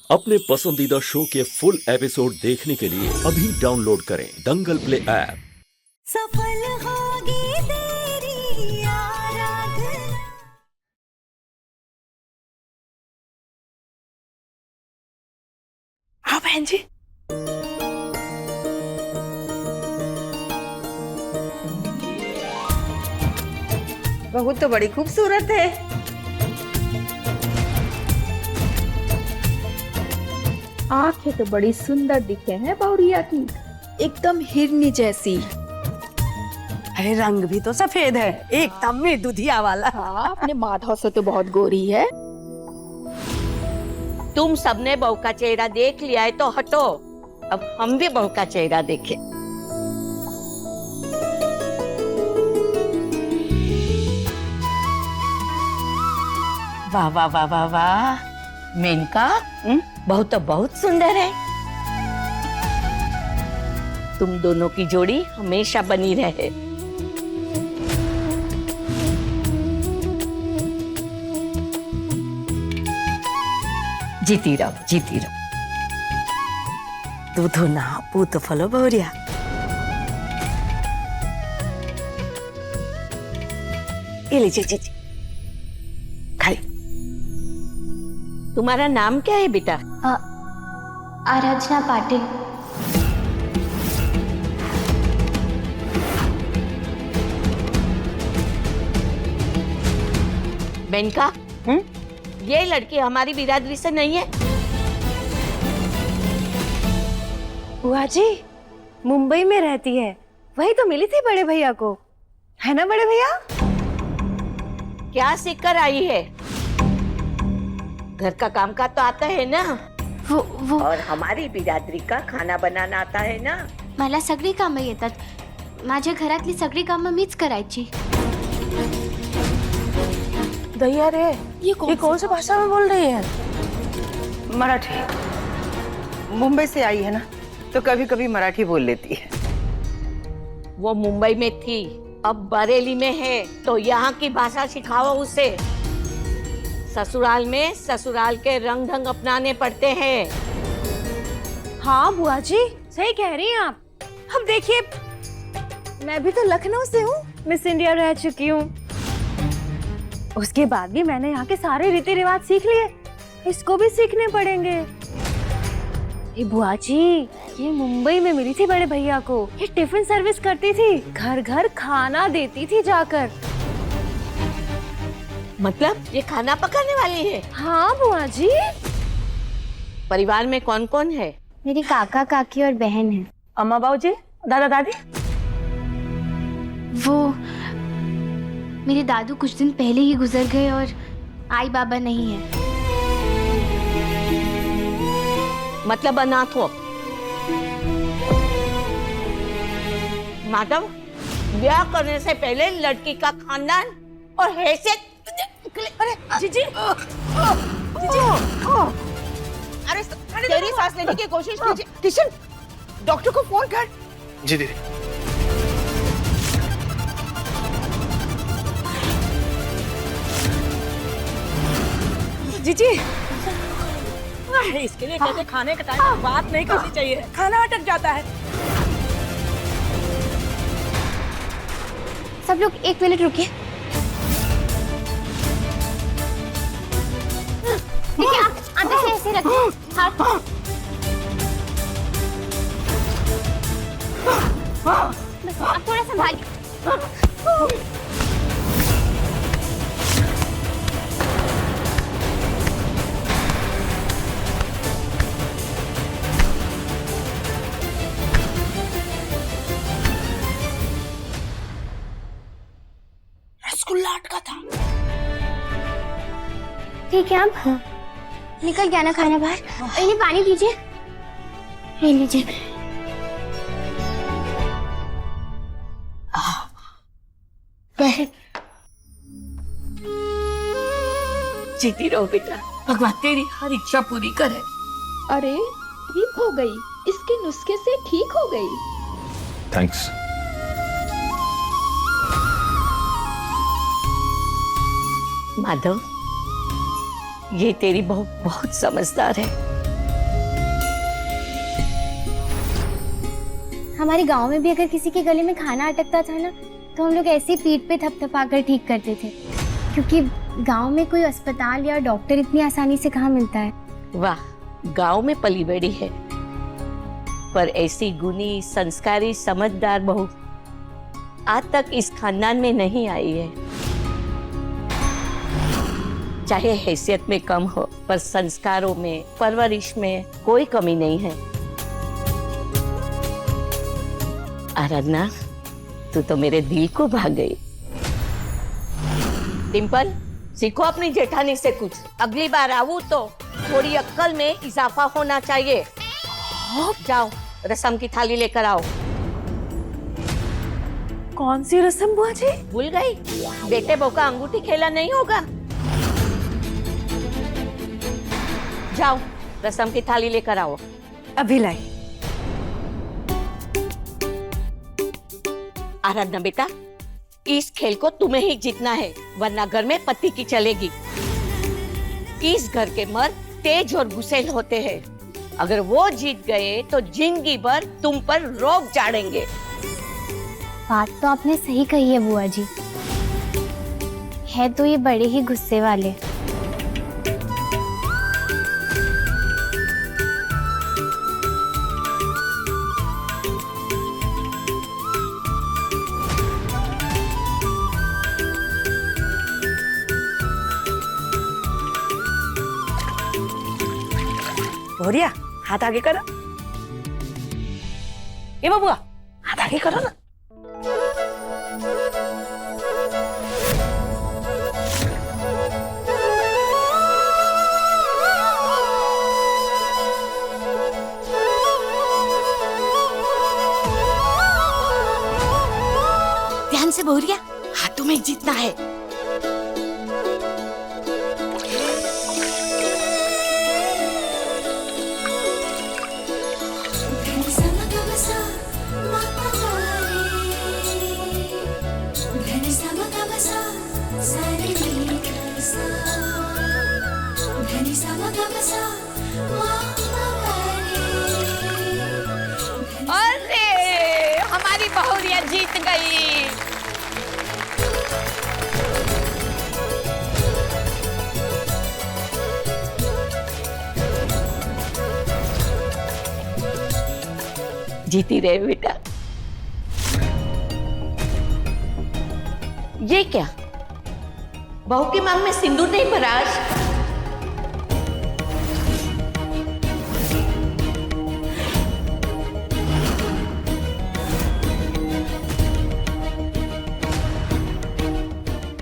अपने पसंदीदा शो के फुल एपिसोड देखने के लिए अभी डाउनलोड करें दंगल प्ले ऐप। सफल होगी तेरी आराधना। हाँ बहन जी। बहू तो बड़ी खूबसूरत है। आंखें तो बड़ी सुंदर दिखे हैं बहुरिया की, एकदम हिरनी जैसी। अरे रंग भी तो सफेद है, एकदम में दुधिया वाला। हाँ, अपने माधव से तो बहुत गोरी है। तुम सबने बहू का चेहरा देख लिया है तो हटो, अब हम भी बहू का चेहरा देखें। वाह वाह वाह वाह वाह, मेनका बहू तो बहुत सुंदर है। तुम दोनों की जोड़ी हमेशा बनी रहे। जीती रहो, जीती रहो। दूधो ना पूत फलो बहुरिया। ये लीजिए जी, खाई। तुम्हारा नाम क्या है बेटा? आराधना पाटिल। बेनका, ये लड़की हमारी बिरादरी से नहीं है। बुआ जी मुंबई में रहती है, वही तो मिली थी बड़े भैया को, है ना बड़े भैया? क्या सीख कर आई है? घर का काम का तो आता है ना? वो और हमारी बिरादरी का खाना बनाना आता है ना? मला सगळी कामं येतात। माझ्या घरातली सगळी कामं मीच करायची। दैया रे, ये कौन सी भाषा में बोल रही है? मराठी। मुंबई से आई है ना, तो कभी कभी मराठी बोल लेती है। वो मुंबई में थी, अब बरेली में है, तो यहाँ की भाषा सिखाओ उसे। ससुराल में ससुराल के रंग ढंग अपनाने पड़ते हैं। हाँ बुआ जी सही कह रही हैं आप। अब देखिए, मैं भी तो लखनऊ से हूँ, मिस इंडिया रह चुकी हूँ। उसके बाद भी मैंने यहाँ के सारे रीति रिवाज सीख लिए, इसको भी सीखने पड़ेंगे। ये बुआ जी, ये मुंबई में मिली थी बड़े भैया को, ये टिफिन सर्विस करती थी, घर घर खाना देती थी जाकर। मतलब ये खाना पकाने वाली है? हाँ बुआ जी। परिवार में कौन कौन है? मेरे काका काकी और बहन है। अम्मा बाबू जी, दादा दादी? वो मेरे दादू कुछ दिन पहले ही गुजर गए और आई बाबा नहीं है। मतलब अनाथ हो। माधव, ब्याह करने से पहले लड़की का खानदान और हैसियत। अरे जीजी, अरे तेरी सांस लेने की कोशिश कीजिए। किशन, डॉक्टर को फोन कर। जी दीदी। जीजी, इसके लिए कहते खाने का टाइम बात नहीं करनी चाहिए, खाना अटक जाता है। सब लोग 1 मिनट रुकिए। देखिए, आप आगे से ऐसे रखिए हाथ। बस आप थोड़ा संभालिए। रसगुल्ला अटका था। ठीक है, आप निकल गया ना खाना बाहर। इन्हें पानी दीजिए, ले लीजिए। बहन, जीती रहो बेटा, भगवान तेरी हर इच्छा पूरी करे। अरे ठीक हो गई, इसके नुस्खे से ठीक हो गई। थैंक्स। माधव, ये तेरी बहू बहुत समझदार है। हमारे गांव में भी अगर किसी के गले में खाना अटकता था ना, तो हम लोग ऐसे ही पीठ पे थपथपा कर ठीक करते थे, क्योंकि गांव में कोई अस्पताल या डॉक्टर इतनी आसानी से कहाँ मिलता है। वाह, गांव में पली बड़ी है, पर ऐसी गुणी, संस्कारी, समझदार बहू आज तक इस खानदान में नहीं आई है। चाहे हैसियत में कम हो, पर संस्कारों में, परवरिश में कोई कमी नहीं है। आराधना, तू तो मेरे दिल को भा गई। डिम्पल, सीखो अपनी जेठानी से कुछ। अगली बार आऊं तो थोड़ी अक्ल में इजाफा होना चाहिए। जाओ, रसम की थाली लेकर आओ। कौन सी रस्म बुआ जी? भूल गई? बेटे बहू का अंगूठी खेला नहीं होगा। जाओ, रसम की थाली लेकर आओ। अभी लाई। आराधना बेटा, इस खेल को तुम्हें ही जीतना है, वरना घर में पति की चलेगी। इस घर के मर्द तेज और गुस्सैल होते हैं। अगर वो जीत गए तो जिंदगी भर तुम पर रोब झाड़ेंगे। बात तो आपने सही कही है बुआ जी, है तो ये बड़े ही गुस्से वाले। भौरिया, हाथ आगे करो। ए बबुआ, हाथ आगे करो ना। ध्यान से बोरिया, हाथों में जीतना है। अरे, हमारी बहुरिया जीत गई। जीती रहे बेटा। ये क्या, बहू की मांग में सिंदूर नहीं भरा आज?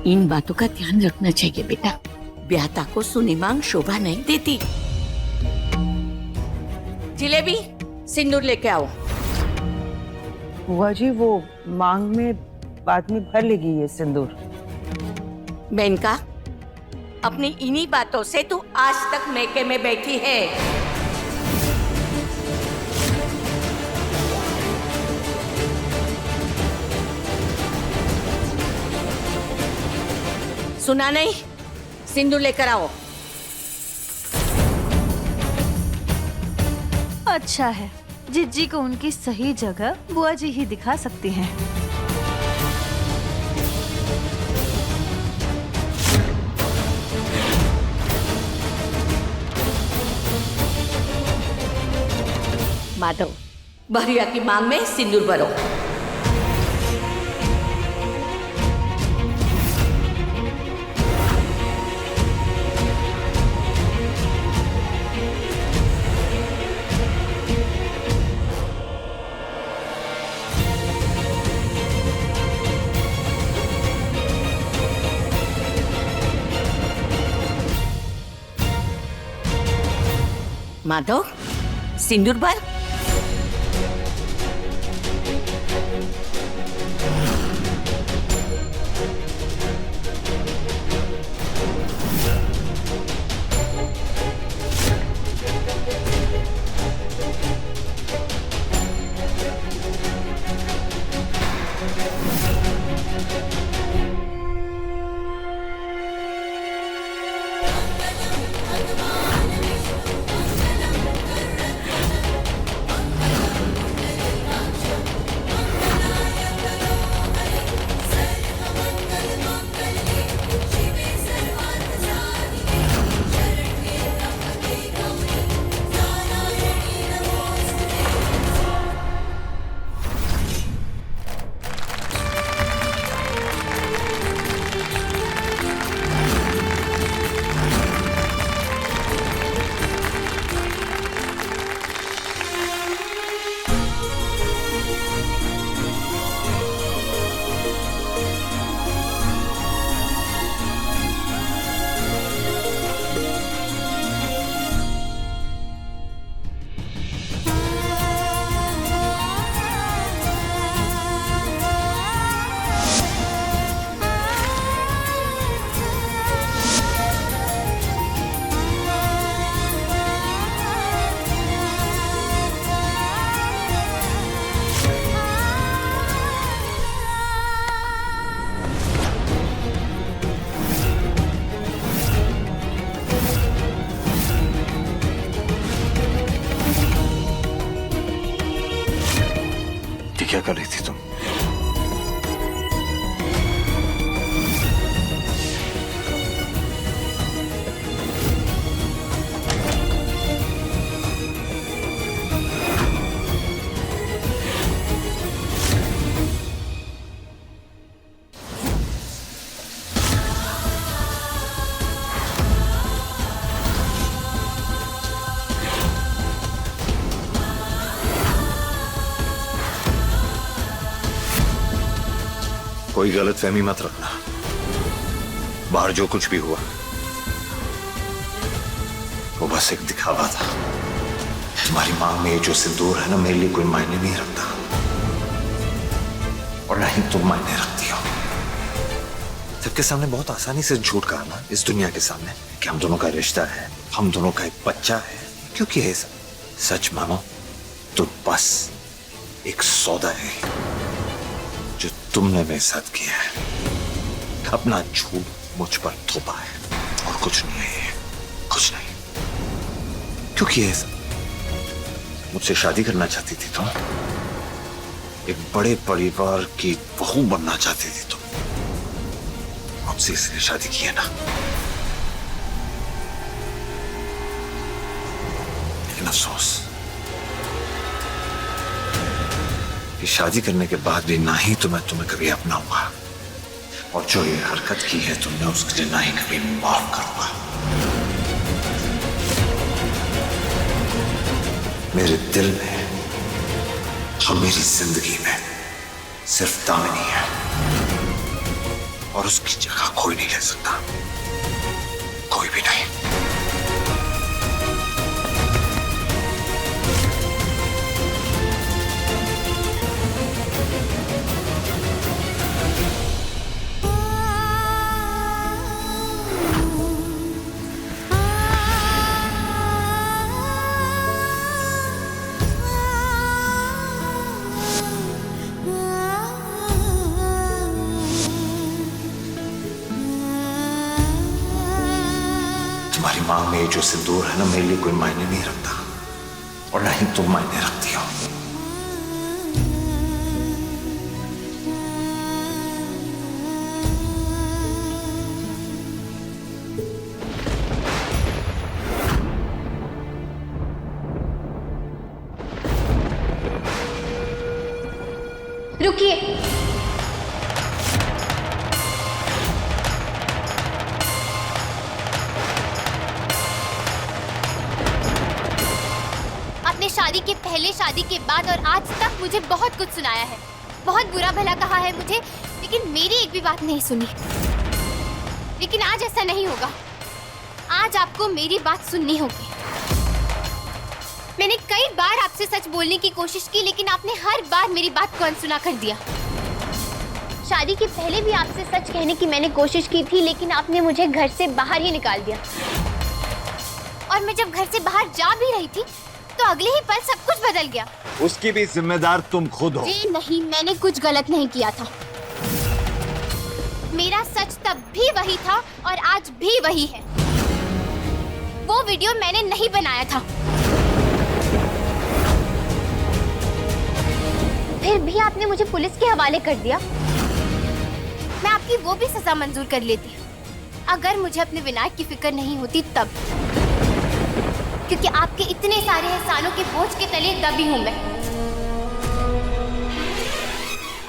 इन बातों का ध्यान रखना चाहिए बेटा। ब्याहता को सुनी मांग शोभा नहीं देती। जिलेबी, सिंदूर लेके आओ। बुआ जी, वो मांग में बाद में भर लेगी ये सिंदूर। मेनका, अपनी इन्हीं बातों से तू आज तक मैके में बैठी है। सुना नहीं? सिंदूर लेकर आओ। अच्छा है, जिज्जी को उनकी सही जगह बुआ जी ही दिखा सकती हैं। माधव, बहरिया की मांग में सिंदूर भरो। माधव, सिंदूर भर। ये क्या कर रही थी तुम? कोई गलतफहमी मत रखना। बाहर जो कुछ भी हुआ वो बस एक दिखावा था। तुम्हारी मांग में ये जो सिंदूर है ना, मेरे लिए कोई मायने नहीं रखता, और ना ही तुम मायने रखती हो। सबके सामने बहुत आसानी से झूठ कहा ना, इस दुनिया के सामने, कि हम दोनों का रिश्ता है, हम दोनों का एक बच्चा है। क्योंकि है सच मानो तो बस एक सौदा है जो तुमने मेरे साथ किया है। अपना झूठ मुझ पर थोपा है और कुछ नहीं है, कुछ नहीं। क्योंकि ये मुझसे शादी करना चाहती थी तुम, एक बड़े परिवार की बहू बनना चाहती थी तुम, मुझसे इसलिए शादी की है ना। लेकिन अफसोस कि शादी करने के बाद भी ना ही तो मैं तुम्हें कभी अपनाऊंगा, और जो ये हरकत की है तुमने उसके लिए ना ही कभी माफ करूंगा। मेरे दिल में और मेरी जिंदगी में सिर्फ दामिनी है, और उसकी जगह कोई नहीं ले सकता, कोई भी नहीं। तुम्हारी मांग में ये जो सिंदूर है ना, मेरे लिए कोई मायने नहीं रखता, और ना ही तुम मायने रखती हो। रुकिए। आपने शादी के पहले, शादी के बाद और आज तक मुझे बहुत कुछ सुनाया है, बहुत बुरा भला कहा है मुझे, लेकिन मेरी एक भी बात नहीं सुनी। लेकिन आज ऐसा नहीं होगा, आज आपको मेरी बात सुननी होगी। मैंने कई बार आपसे सच बोलने की कोशिश की, लेकिन आपने हर बार मेरी बात को अनसुना कर दिया। शादी के पहले भी आपसे सच कहने की मैंने कोशिश की थी, लेकिन आपने मुझे घर से बाहर ही निकाल दिया। और मैं जब घर से बाहर जा भी रही थी तो अगले ही पल सब कुछ बदल गया। उसकी भी जिम्मेदार तुम खुद हो। जी नहीं, मैंने कुछ गलत नहीं किया था। मेरा सच तब भी वही था और आज भी वही है। वो वीडियो मैंने नहीं बनाया था, फिर भी आपने मुझे पुलिस के हवाले कर दिया। मैं आपकी वो भी सजा मंजूर कर लेती अगर मुझे अपने विनायक की फिक्र नहीं होती तब, क्योंकि आपके इतने सारे एहसानों के बोझ के तले दबी हूं मैं।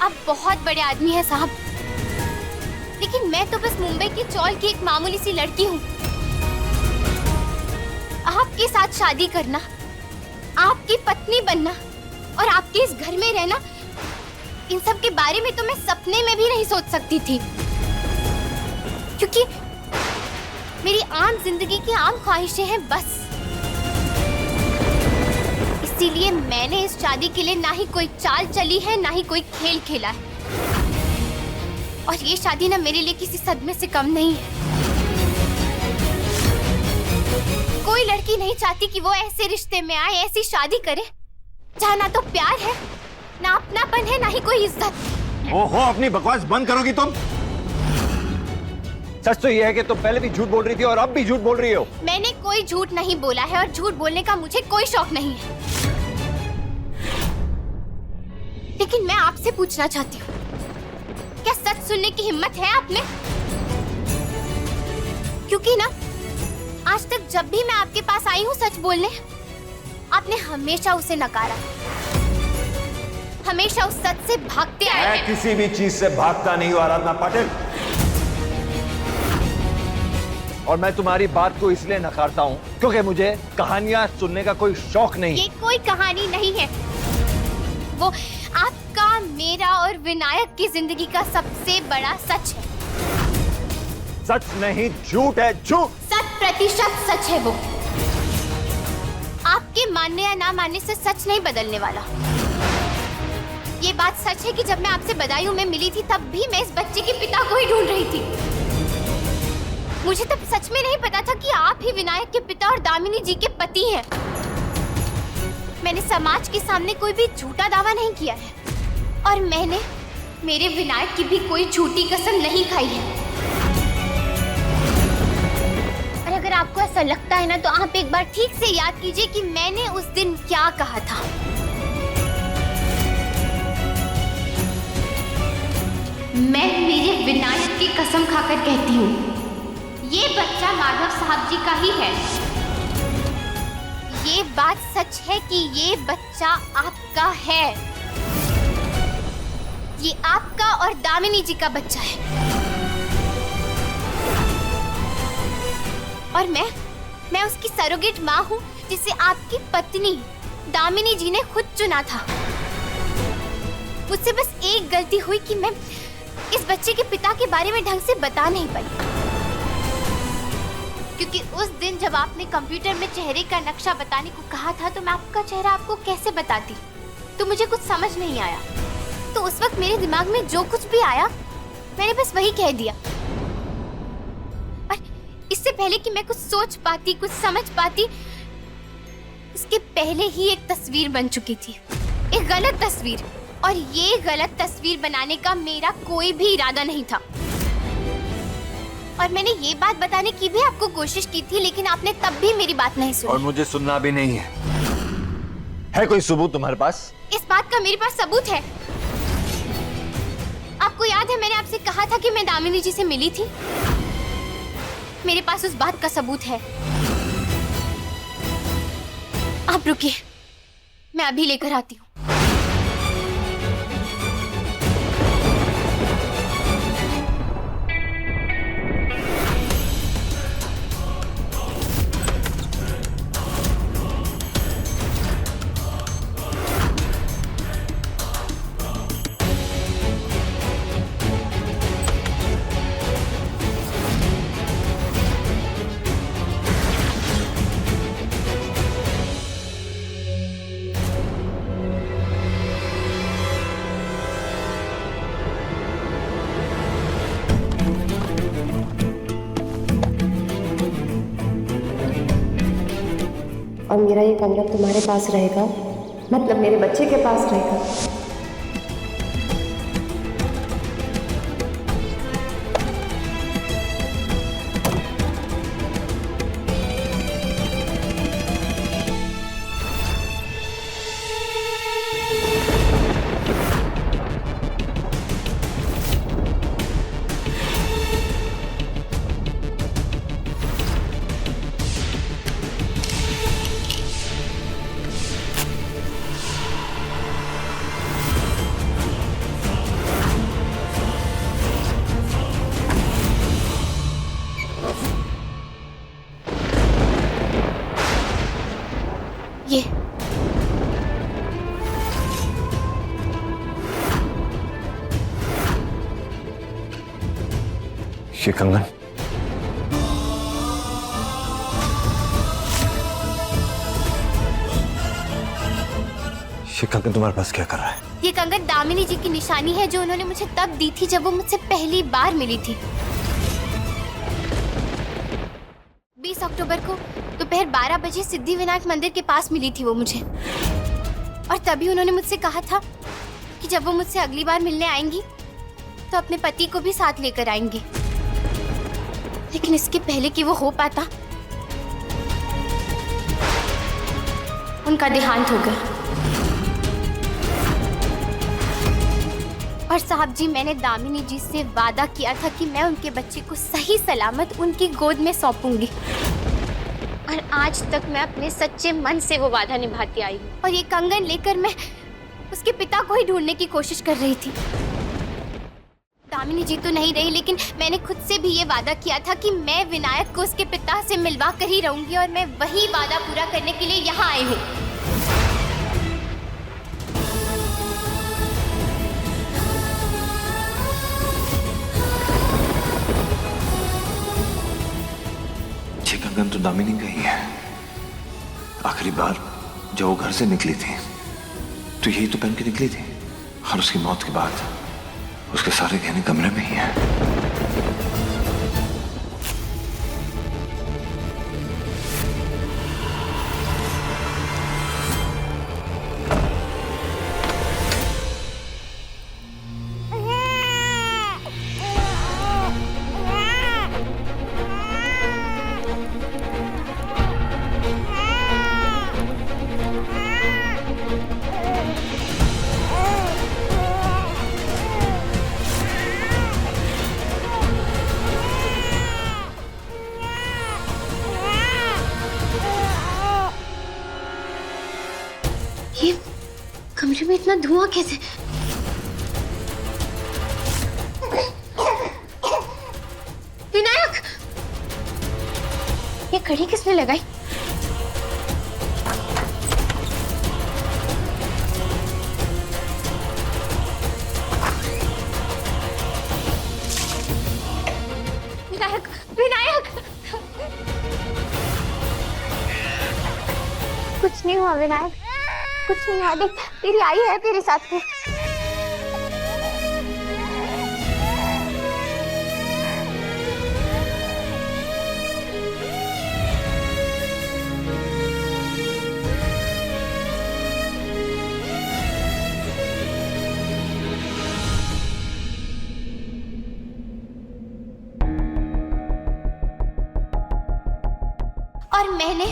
आप बहुत बड़े आदमी हैं साहब, लेकिन मैं तो बस मुंबई की चौल की एक मामूली सी लड़की हूँ। आपके साथ शादी करना, आपकी पत्नी बनना और आपके इस घर में रहना, इन सब के बारे में तो मैं सपने में भी नहीं सोच सकती थी, क्योंकि मेरी आम जिंदगी की आम ख्वाहिशें हैं बस। इसीलिए मैंने इस शादी के लिए ना ही कोई चाल चली है, ना ही कोई खेल खेला है। और ये शादी ना मेरे लिए किसी सदमे से कम नहीं है। कोई लड़की नहीं चाहती कि वो ऐसे रिश्ते में आए, ऐसी शादी करे जहाँ ना तो प्यार है, ना अपनापन है, ना ही कोई इज्जत। ओहो, अपनी बकवास बंद करोगी तुम? सच तो ये है कि तुम पहले भी झूठ बोल रही थी और अब भी झूठ बोल रही हो। मैंने कोई झूठ नहीं बोला है और झूठ बोलने का मुझे कोई शौक नहीं है। लेकिन मैं आपसे पूछना चाहती हूँ, क्या सच सुनने की हिम्मत है आप में? क्योंकि ना आज तक जब भी मैं आपके पास आई हूँ सच बोलने, आपने हमेशा उसे नकारा, हमेशा उस सच से भागते आए हैं। मैं किसी भी चीज से भागता नहीं हूँ आराधना पाटिल, और मैं तुम्हारी बात को इसलिए नकारता हूँ क्योंकि मुझे कहानियां सुनने का कोई शौक नहीं। ये कोई कहानी नहीं है, वो आपका, मेरा और विनायक की जिंदगी का सबसे बड़ा सच है। सच नहीं, झूठ है, झूठ। 100% सच है वो। आपके मानने या ना मानने से सच नहीं बदलने वाला। ये बात सच है कि जब मैं आपसे बदायूं में मिली थी तब भी मैं इस बच्चे के पिता को ही ढूंढ रही थी। मुझे तब सच में नहीं पता था कि आप ही विनायक के पिता और दामिनी जी के पति हैं। मैंने समाज के सामने कोई भी झूठा दावा नहीं किया है और मैंने मेरे विनायक की भी कोई झूठी कसम नहीं खाई है। और अगर आपको ऐसा लगता है ना तो आप एक बार ठीक से याद कीजिए कि मैंने उस दिन क्या कहा था। मैं मेरे विनायक की कसम खाकर कहती हूँ, ये बच्चा माधव साहब जी का ही है। ये बात सच है कि ये बच्चा आपका है। ये आपका और दामिनी जी का बच्चा है। और मैं उसकी सरोगेट माँ हूँ जिसे आपकी पत्नी दामिनी जी ने खुद चुना था। मुझसे बस एक गलती हुई कि मैं इस बच्चे के पिता के बारे में ढंग से बता नहीं पाई, क्योंकि उस दिन जब आपने कंप्यूटर में चेहरे का नक्शा बताने को कहा था तो मैं आपका चेहरा आपको कैसे बताती, तो मुझे कुछ समझ नहीं आया। तो उस वक्त मेरे दिमाग में जो कुछ भी आया मैंने बस वही कह दिया। और इससे पहले कि मैं कुछ सोच पाती, कुछ समझ पाती, इसके पहले ही एक तस्वीर बन चुकी थी, एक गलत तस्वीर। और ये गलत तस्वीर बनाने का मेरा कोई भी इरादा नहीं था। और मैंने ये बात बताने की भी आपको कोशिश की थी, लेकिन आपने तब भी मेरी बात नहीं सुनी। और मुझे सुनना भी नहीं है कोई सबूत तुम्हारे पास? इस बात का मेरे पास सबूत है। आपको याद है मैंने आपसे कहा था कि मैं दामिनी जी से मिली थी? मेरे पास उस बात का सबूत है। आप रुकिए, मैं अभी लेकर आती हूँ। और मेरा ये कमरा तुम्हारे पास रहेगा, मतलब मेरे बच्चे के पास रहेगा। ये कंगन, ये कंगन तुम्हारे पास क्या कर रहा है? ये कंगन दामिनी जी की निशानी है जो उन्होंने मुझे तब दी थी जब वो मुझसे पहली बार मिली थी। 20 अक्टूबर को दोपहर 12 बजे सिद्धि विनायक मंदिर के पास मिली थी वो मुझे। और तभी उन्होंने मुझसे कहा था कि जब वो मुझसे अगली बार मिलने आएंगी तो अपने पति को भी साथ लेकर आएंगी। लेकिन इसके पहले कि वो हो पाता, उनका देहांत हो गया। और साहब जी, मैंने दामिनी जी से वादा किया था कि मैं उनके बच्चे को सही सलामत उनकी गोद में सौंपूंगी, और आज तक मैं अपने सच्चे मन से वो वादा निभाती आई हूँ। और ये कंगन लेकर मैं उसके पिता को ही ढूंढने की कोशिश कर रही थी। दामिनी जी तो नहीं रही, लेकिन मैंने खुद से भी ये वादा किया था कि मैं विनायक को उसके पिता से मिलवा कर ही रहूंगी, और मैं वही वादा पूरा करने के लिए यहाँ आई हूँ। ये कंगन तो दामिनी का ही है। आखिरी बार जब वो घर से निकली थी तो यही तो पहन के निकली थी, और उसकी मौत के बाद उसके सारे गहने कमरे में ही हैं। ये कमरे में इतना धुआं कैसे? विनायक, ये घड़ी किसने लगाई? विनायक, विनायक, कुछ नहीं हुआ विनायक, कुछ नहीं हुआ। देख, तेरी आई है तेरे साथ में। और मैंने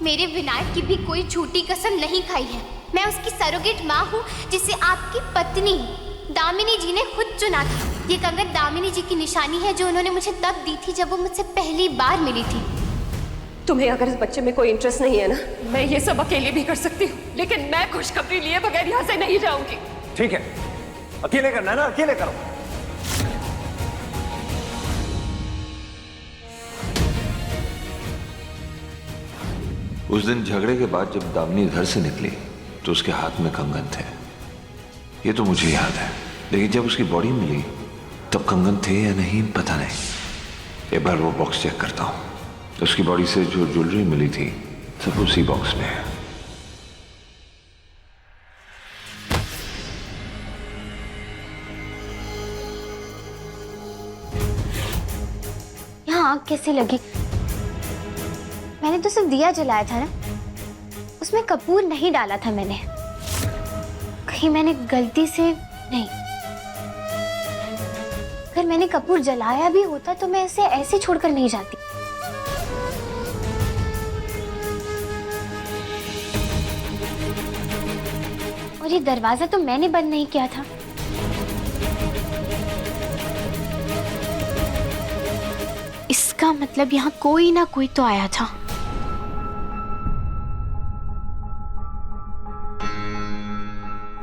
मेरे विनायक की भी कोई झूठी कसम नहीं खाई है। मैं उसकी सरोगेट माँ हूँ, जिसे आपकी पत्नी दामिनी जी ने खुद चुना था। ये कंगन दामिनी जी की निशानी है, जो उन्होंने मुझे तब दी थी जब वो मुझसे पहली बार मिली थी। तुम्हें अगर इस बच्चे में कोई इंटरेस्ट नहीं है ना, मैं ये सब अकेले भी कर सकती हूँ, लेकिन मैं खुशखबरी लिए बगैर यहाँ से नहीं जाऊंगी। ठीक है, अकेले करना है ना, अकेले करो। उस दिन झगड़े के बाद जब दामिनी घर से निकली तो उसके हाथ में कंगन थे, ये तो मुझे याद है। लेकिन जब उसकी बॉडी मिली तब कंगन थे या नहीं पता नहीं। एक बार वो बॉक्स चेक करता हूँ। उसकी बॉडी से जो ज्वेलरी मिली थी सब उसी बॉक्स में है। यहाँ आग कैसे लगी? मैंने तो सिर्फ दिया जलाया था ना, उसमें कपूर नहीं डाला था मैंने। कहीं मैंने गलती से नहीं। अगर मैंने कपूर जलाया भी होता तो मैं इसे ऐसे छोड़कर नहीं जाती। और ये दरवाजा तो मैंने बंद नहीं किया था। इसका मतलब यहाँ कोई ना कोई तो आया था।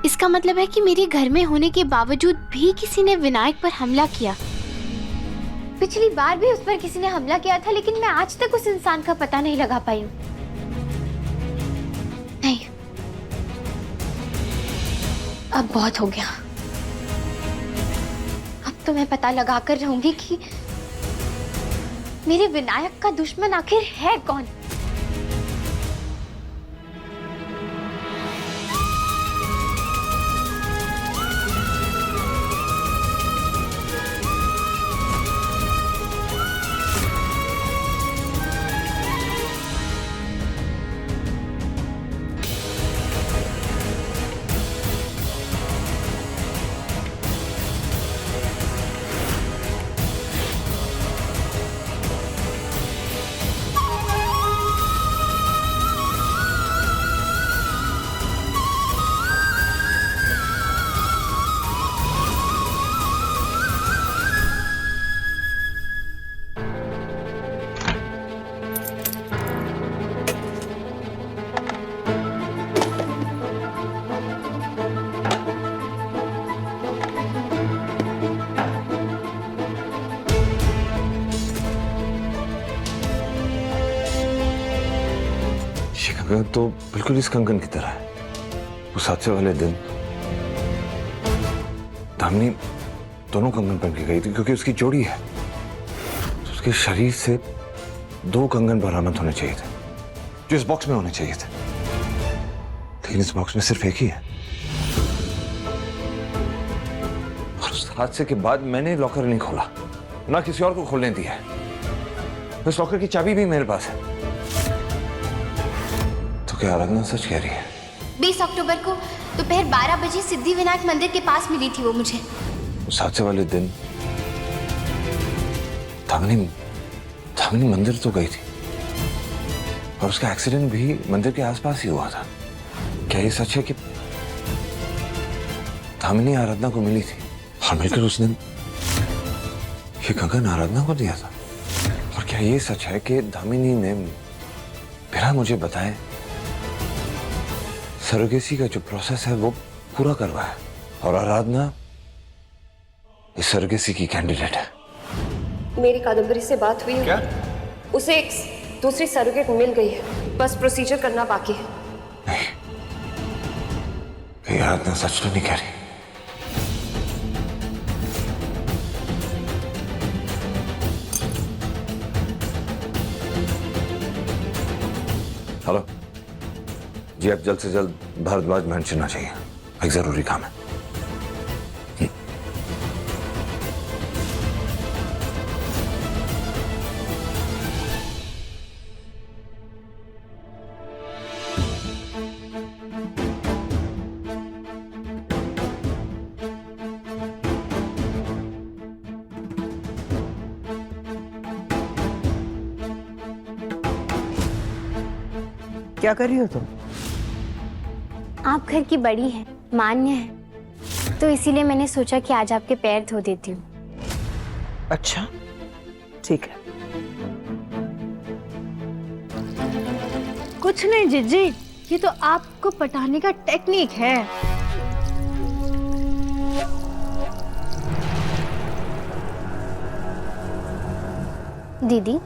इसका मतलब है कि मेरे घर में होने के बावजूद भी किसी ने विनायक पर हमला किया। पिछली बार भी उस पर किसी ने हमला किया था, लेकिन मैं आज तक उस इंसान का पता नहीं लगा पाई हूँ। नहीं, अब बहुत हो गया। अब तो मैं पता लगा कर रहूंगी कि मेरे विनायक का दुश्मन आखिर है कौन। जगह तो बिल्कुल इस कंगन की तरह है। उस हादसे वाले दिन दामिनी दोनों कंगन पहन के गई थी क्योंकि उसकी जोड़ी है, तो उसके शरीर से 2 कंगन बरामद होने चाहिए थे जो इस बॉक्स में होने चाहिए थे, लेकिन इस बॉक्स में सिर्फ एक ही है। और उस हादसे के बाद मैंने लॉकर नहीं खोला, ना किसी और को खोलने दिया है। इस लॉकर की चाबी भी मेरे पास है। तो क्या आराधना सच कह रही है? 20 अक्टूबर को दोपहर 12 बजे सिद्धि विनायक मंदिर के पास मिली थी वो मुझे। उस हादसे वाले दिन दामिनी मंदिर तो गई थी और उसका एक्सीडेंट भी मंदिर के आसपास ही हुआ था। क्या ये सच है कि दामिनी आराधना को मिली थी और मिलकर उसने ये कंगन आराधना को दिया था? और क्या ये सच है कि दामिनी ने बिना मुझे बताए सरोगेसी का जो प्रोसेस है वो पूरा करवाया और आराधना इस सरोगेसी की कैंडिडेट है? मेरी कादम्बरी से बात हुई है। क्या? उसे एक दूसरी सरोगेट मिल गई है, बस प्रोसीजर करना बाकी है। नहीं, ये आराधना सच तो नहीं कह रही। हेलो जी, आप जल्द से जल्द भारद्वाज मैंशन आ जाइए, एक जरूरी काम है। क्या कर रही हो तुम? आप घर की बड़ी हैं, मान्य है, तो इसीलिए मैंने सोचा कि आज आपके पैर धो देती हूँ। अच्छा, ठीक है। कुछ नहीं जिज्जी, ये तो आपको पटाने का टेक्निक है। दीदी,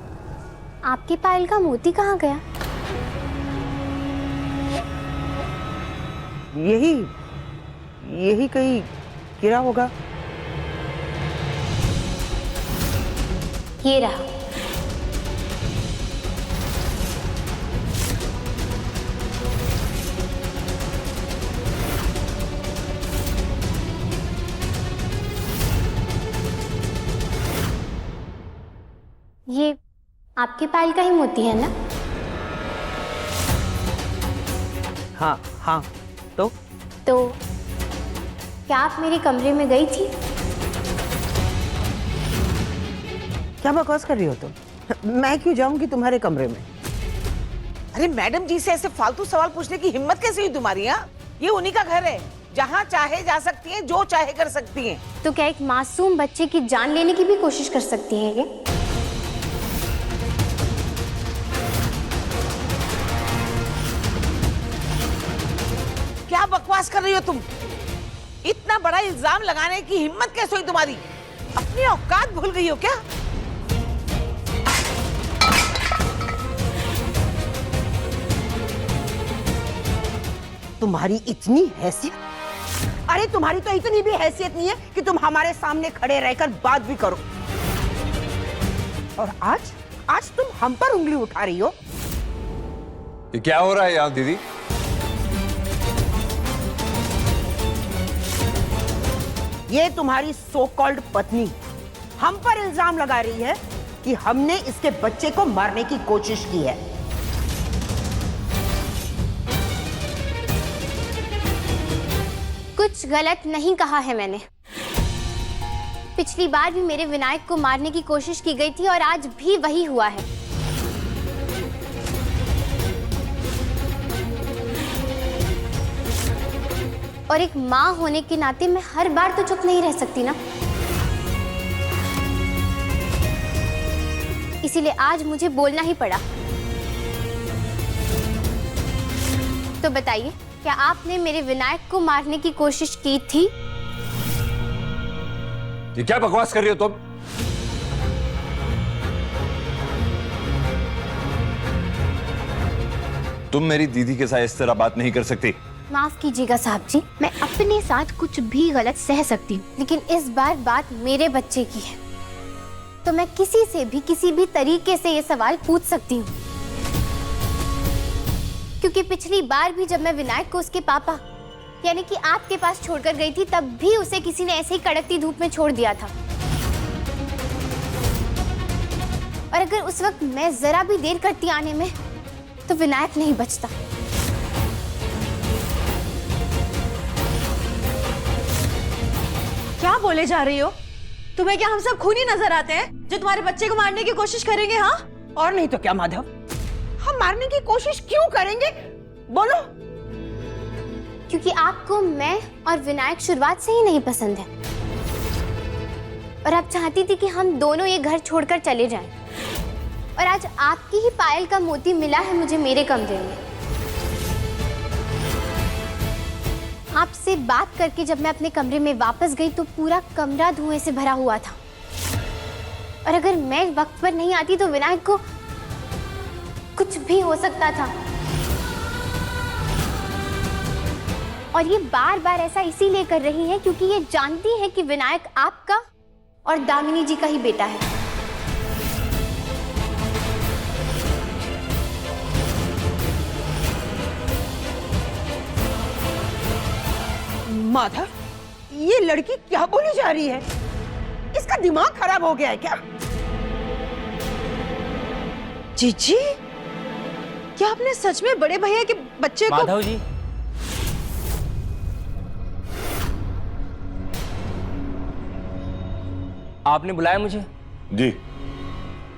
आपकी पायल का मोती कहाँ गया? यही कहीं गिरा होगा। ये रहा। ये आपके पायल का ही मोती है ना? हाँ हाँ। तो क्या आप मेरे कमरे में गई थी? क्या बकवास कर रही हो तुम? मैं क्यों जाऊंगी तुम्हारे कमरे में? अरे मैडम जी से ऐसे फालतू सवाल पूछने की हिम्मत कैसे हुई तुम्हारी? यहाँ ये उन्हीं का घर है, जहाँ चाहे जा सकती हैं, जो चाहे कर सकती हैं। तो क्या एक मासूम बच्चे की जान लेने की भी कोशिश कर सकती हैं क्या? क्या बकवास कर रही हो तुम? इतना बड़ा इल्जाम लगाने की हिम्मत कैसे हुई तुम्हारी? अपनी औकात भूल गई हो क्या? तुम्हारी इतनी हैसियत? अरे तुम्हारी तो इतनी भी हैसियत नहीं है कि तुम हमारे सामने खड़े रहकर बात भी करो। और आज तुम हम पर उंगली उठा रही हो। ये क्या हो रहा है यहाँ दीदी? ये तुम्हारी सो कॉल्ड पत्नी हम पर इल्जाम लगा रही है कि हमने इसके बच्चे को मारने की कोशिश की है। कुछ गलत नहीं कहा है मैंने। पिछली बार भी मेरे विनायक को मारने की कोशिश की गई थी और आज भी वही हुआ है। और एक माँ होने के नाते मैं हर बार तो चुप नहीं रह सकती ना। इसीलिए आज मुझे बोलना ही पड़ा। तो बताइए, क्या आपने मेरे विनायक को मारने की कोशिश की थी? ये क्या बकवास कर रही हो तुम? तुम मेरी दीदी के साथ इस तरह बात नहीं कर सकती। माफ कीजिएगा साहब जी, मैं अपने साथ कुछ भी गलत सह सकती हूँ, लेकिन इस बार बात मेरे बच्चे की है, तो मैं किसी से भी किसी भी तरीके से ये सवाल पूछ सकती हूँ। क्योंकि पिछली बार भी जब मैं विनायक को उसके पापा यानी कि आपके पास छोड़कर गई थी, तब भी उसे किसी ने ऐसे ही कड़कती धूप में छोड़ दिया था। और अगर उस वक्त मैं जरा भी देर करती आने में, तो विनायक नहीं बचता। क्या बोले जा रही हो? तुम्हें क्या हम सब खूनी नजर आते हैं जो तुम्हारे बच्चे को मारने की कोशिश करेंगे? हाँ, और नहीं तो क्या माधव, हम मारने की कोशिश क्यों करेंगे? बोलो। क्योंकि आपको मैं और विनायक शुरुआत से ही नहीं पसंद है, और आप चाहती थी कि हम दोनों ये घर छोड़कर चले जाएं। और आज आपकी ही पायल का मोती मिला है मुझे मेरे कमरे में। आपसे बात करके जब मैं अपने कमरे में वापस गई तो पूरा कमरा धुएं से भरा हुआ था, और अगर मैं वक्त पर नहीं आती तो विनायक को कुछ भी हो सकता था। और ये बार बार ऐसा इसीलिए कर रही है क्योंकि ये जानती है कि विनायक आपका और दामिनी जी का ही बेटा है। माधव, ये लड़की क्या बोली जा रही है? इसका दिमाग खराब हो गया है क्या? जीजी, क्या आपने सच में बड़े भैया के बच्चे को? माधव जी, आपने बुलाया मुझे? जी,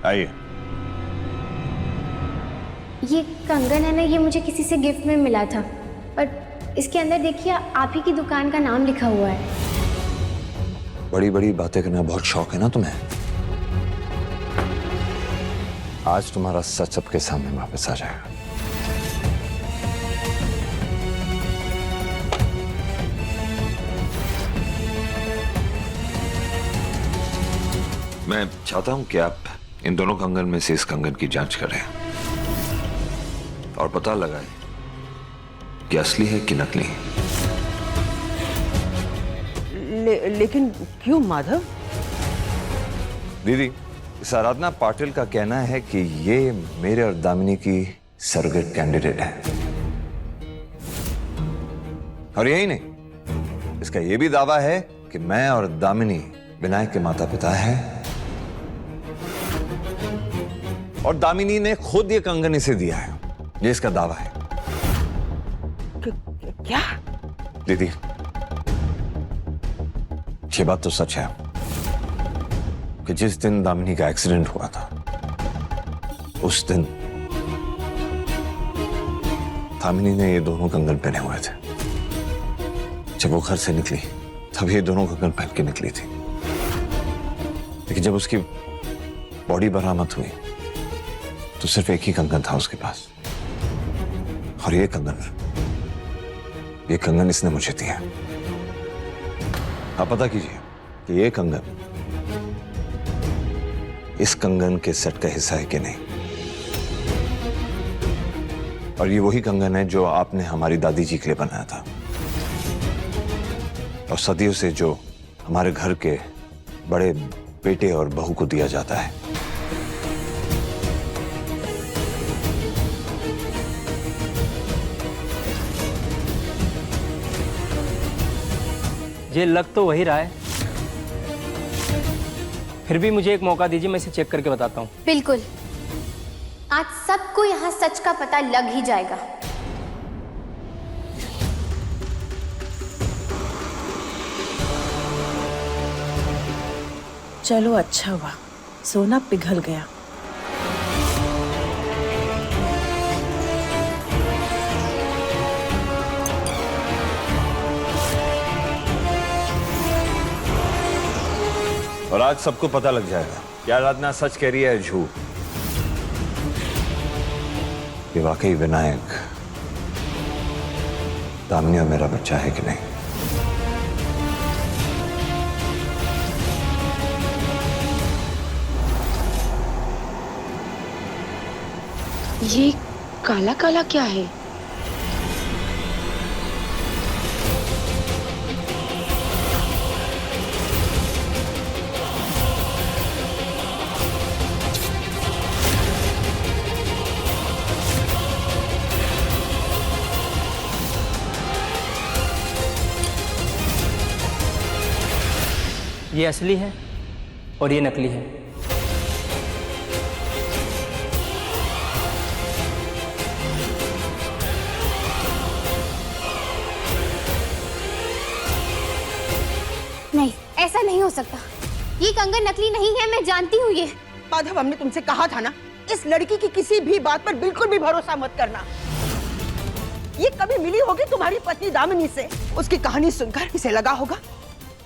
आइए। ये कंगन है ना, ये मुझे किसी से गिफ्ट में मिला था, और इसके अंदर देखिए आप ही की दुकान का नाम लिखा हुआ है। बड़ी बड़ी बातें करना बहुत शौक है ना तुम्हें? आज तुम्हारा सच सबके सामने वापस आ जाएगा। मैं चाहता हूं कि आप इन दोनों कंगन में से इस कंगन की जांच करें और पता लगाएं कि असली है कि नकली है। लेकिन क्यों माधव? दीदी, इस आराधना पाटिल का कहना है कि ये मेरे और दामिनी की सरगेट कैंडिडेट है, और यही नहीं, इसका यह भी दावा है कि मैं और दामिनी विनायक के माता पिता हैं, और दामिनी ने खुद ये कंगन इसे दिया है, ये इसका दावा है। क्या? दीदी, ये बात तो सच है कि जिस दिन दामिनी का एक्सीडेंट हुआ था, उस दिन दामिनी ने ये दोनों कंगन पहने हुए थे। जब वो घर से निकली तब ये दोनों कंगन पहन के निकली थी, लेकिन जब उसकी बॉडी बरामद हुई तो सिर्फ एक ही कंगन था उसके पास, और ये कंगन इसने मुझे दिया। आप पता कीजिए कि ये कंगन इस कंगन के सेट का हिस्सा है कि नहीं, और ये वही कंगन है जो आपने हमारी दादी जी के लिए बनाया था, और सदियों से जो हमारे घर के बड़े बेटे और बहू को दिया जाता है। ये लग तो वही रहा है, फिर भी मुझे एक मौका दीजिए, मैं इसे चेक करके बताता हूँ। बिल्कुल, आज सबको यहाँ सच का पता लग ही जाएगा। चलो अच्छा हुआ, सोना पिघल गया। और आज सबको पता लग जाएगा कि आराधना सच कह रही है झूठ, कि वाकई विनायक दामिनी और मेरा बच्चा है कि नहीं। काला काला क्या है? ये असली है और ये नकली है। नहीं, ऐसा नहीं हो सकता। ये कंगन नकली नहीं है, मैं जानती हूँ ये। माधव, हमने तुमसे कहा था ना, इस लड़की की किसी भी बात पर बिल्कुल भी भरोसा मत करना। ये कभी मिली होगी तुम्हारी पत्नी दामिनी से। उसकी कहानी सुनकर इसे लगा होगा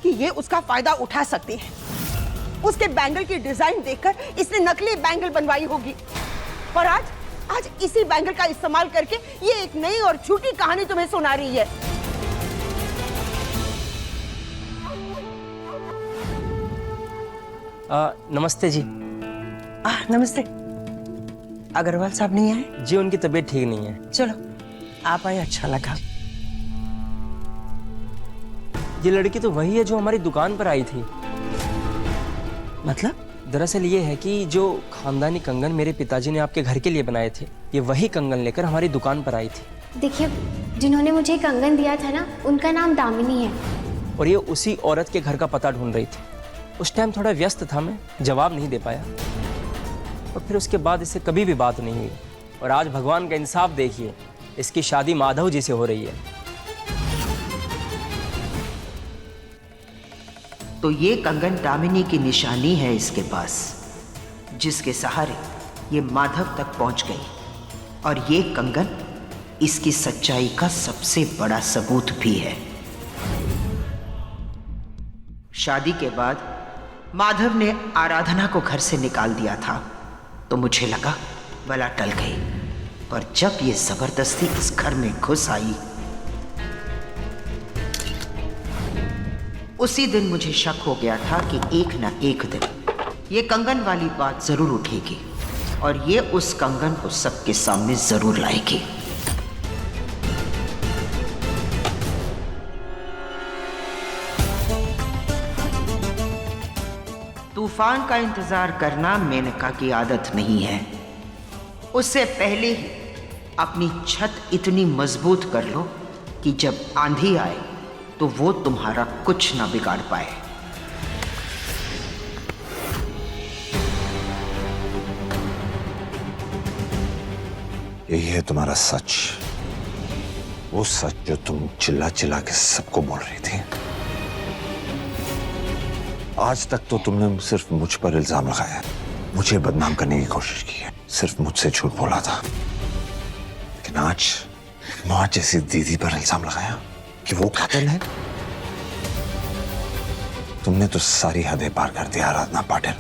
कि ये उसका फायदा उठा सकती है। उसके बैंगल की डिजाइन देखकर इसने नकली बैंगल बनवाई होगी और आज इसी बैंगल का इस्तेमाल करके ये एक नई और झूठी कहानी तुम्हें सुना रही है। नमस्ते जी। नमस्ते। अग्रवाल साहब नहीं आए? जी, उनकी तबीयत ठीक नहीं है। चलो आप आए, अच्छा लगा। ये लड़की तो वही है जो हमारी दुकान पर आई थी। मतलब? दरअसल ये है कि जो खानदानी कंगन मेरे पिताजी ने आपके घर के लिए बनाए थे, ये वही कंगन लेकर हमारी दुकान पर आई थी। देखिए, जिन्होंने मुझे कंगन दिया था ना, उनका नाम दामिनी है। और ये उसी औरत के घर का पता ढूंढ रही थी। उस टाइम थोड़ा व्यस्त था, मैं जवाब नहीं दे पाया और फिर उसके बाद इससे कभी भी बात नहीं हुई। और आज भगवान का इंसाफ देखिए, इसकी शादी माधव जी से हो रही है। तो ये कंगन दामिनी की निशानी है इसके पास, जिसके सहारे ये माधव तक पहुंच गई। और ये कंगन इसकी सच्चाई का सबसे बड़ा सबूत भी है। शादी के बाद माधव ने आराधना को घर से निकाल दिया था, तो मुझे लगा बला टल गई। पर जब ये जबरदस्ती इस घर में घुस आई, उसी दिन मुझे शक हो गया था कि एक ना एक दिन ये कंगन वाली बात जरूर उठेगी और ये उस कंगन को सबके सामने जरूर लाएगी। तूफान का इंतजार करना मेनका की आदत नहीं है। उससे पहले ही अपनी छत इतनी मजबूत कर लो कि जब आंधी आए तो वो तुम्हारा कुछ ना बिगाड़ पाए। यही है तुम्हारा सच, वो सच जो तुम चिल्ला चिल्ला के सबको बोल रही थी। आज तक तो तुमने सिर्फ मुझ पर इल्जाम लगाया, मुझे बदनाम करने की कोशिश की है, सिर्फ मुझसे झूठ बोला था। लेकिन आज माँ जैसी दीदी पर इल्जाम लगाया कि वो कातिल है। तुमने तो सारी हदें पार कर दी आराधना पाटिल।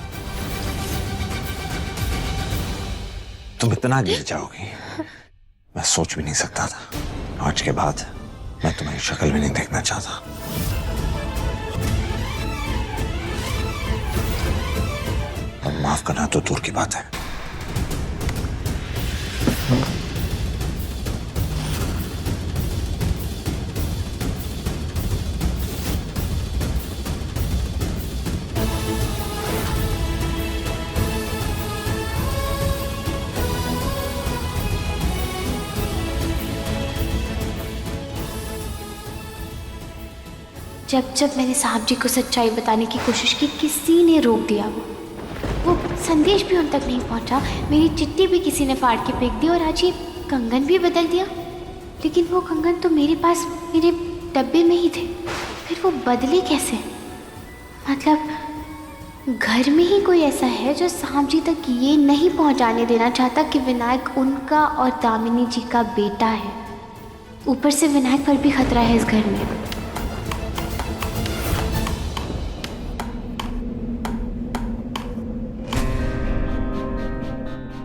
तुम इतना गिर जाओगी मैं सोच भी नहीं सकता था। आज के बाद मैं तुम्हारी शक्ल भी नहीं देखना चाहता। और माफ करना तो दूर की बात है। जब जब मैंने साहब जी को सच्चाई बताने की कोशिश की, किसी ने रोक दिया। वो संदेश भी उन तक नहीं पहुंचा। मेरी चिट्ठी भी किसी ने फाड़ के फेंक दी और आज ये कंगन भी बदल दिया। लेकिन वो कंगन तो मेरे पास मेरे डब्बे में ही थे, फिर वो बदले कैसे? मतलब घर में ही कोई ऐसा है जो साहब जी तक ये नहीं पहुंचाने देना चाहता कि विनायक उनका और दामिनी जी का बेटा है। ऊपर से विनायक पर भी खतरा है इस घर में।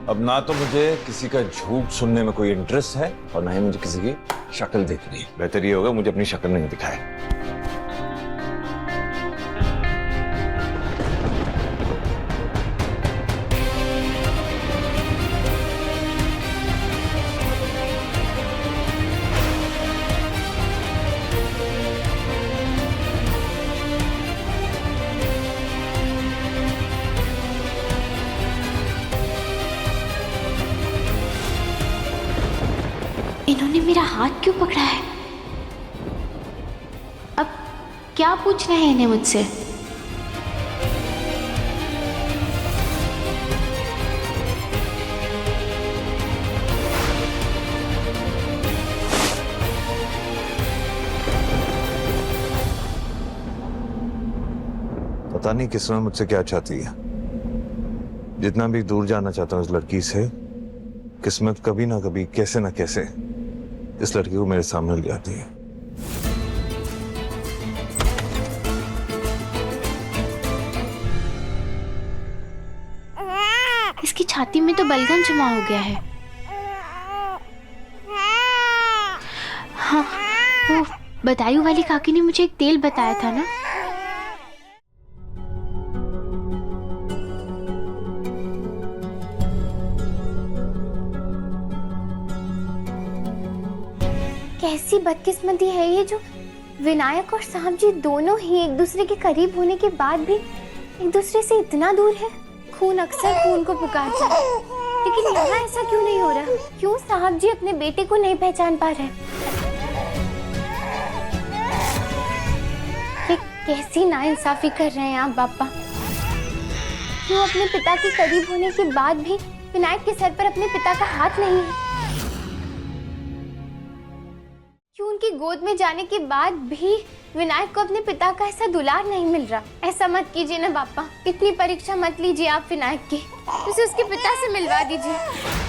अब ना तो मुझे किसी का झूठ सुनने में कोई इंटरेस्ट है और ना ही मुझे किसी की शक्ल देखनी है। बेहतर ये होगा मुझे अपनी शक्ल नहीं दिखाए। मेरा हाथ क्यों पकड़ा है? अब क्या पूछ रहे हैं इन्हें मुझसे? पता नहीं किस्मत मुझसे क्या चाहती है। जितना भी दूर जाना चाहता हूँ इस लड़की से, किस्मत कभी ना कभी कैसे ना कैसे इस लड़की को मेरे सामने ले आती है। इसकी छाती में तो बलगम जमा हो गया है। हाँ, वो बदायूं वाली काकी ने मुझे एक तेल बताया था ना। कैसी बदकिस्मती है ये जो विनायक और साहब जी दोनों ही एक दूसरे के करीब होने के बाद भी एक दूसरे से इतना दूर है। खून अक्सर खून को पुकारता है, लेकिन यहाँ ऐसा क्यों नहीं हो रहा? क्यों साहब जी अपने बेटे को नहीं पहचान पा रहे? ये कैसी नाइंसाफी कर रहे हैं आप बापा? क्यों अपने पिता के करीब होने के बाद भी विनायक के सर पर अपने पिता का हाथ नहीं है? क्यों उनकी गोद में जाने के बाद भी विनायक को अपने पिता का ऐसा दुलार नहीं मिल रहा? ऐसा मत कीजिए ना बापा, इतनी परीक्षा मत लीजिए आप विनायक की, उसे उसके पिता से मिलवा दीजिए।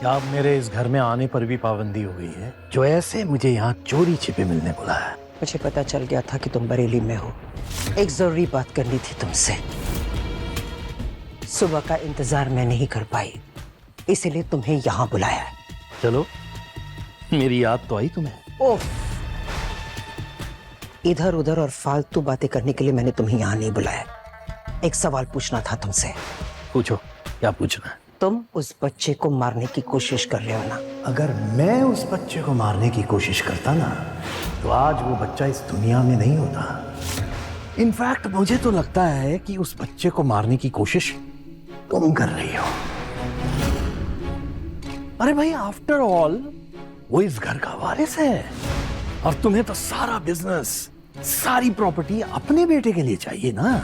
क्या अब मेरे इस घर में आने पर भी पाबंदी हो गई है? जो ऐसे मुझे यहाँ चोरी छिपे मिलने बुलाया। मुझे पता चल गया था कि तुम बरेली में हो। एक जरूरी बात करनी थी तुमसे। सुबह का इंतजार मैं नहीं कर पाई, इसलिए तुम्हें यहाँ बुलाया है। चलो, मेरी याद तो आई तुम्हें। ओह, इधर उधर और फालतू बातें करने के लिए मैंने तुम्हें यहाँ नहीं बुलाया। एक सवाल पूछना था तुमसे। पूछो, क्या पूछना है? तुम उस बच्चे को मारने की कोशिश कर रहे हो ना? अगर मैं उस बच्चे को मारने की कोशिश करता ना, तो आज वो बच्चा इस दुनिया में नहीं होता। इनफैक्ट मुझे तो लगता है कि उस बच्चे को मारने की कोशिश तुम कर रही हो। अरे भाई, आफ्टर ऑल वो इस घर का वारिस है, और तुम्हें तो सारा बिजनेस, सारी प्रॉपर्टी अपने बेटे के लिए चाहिए ना।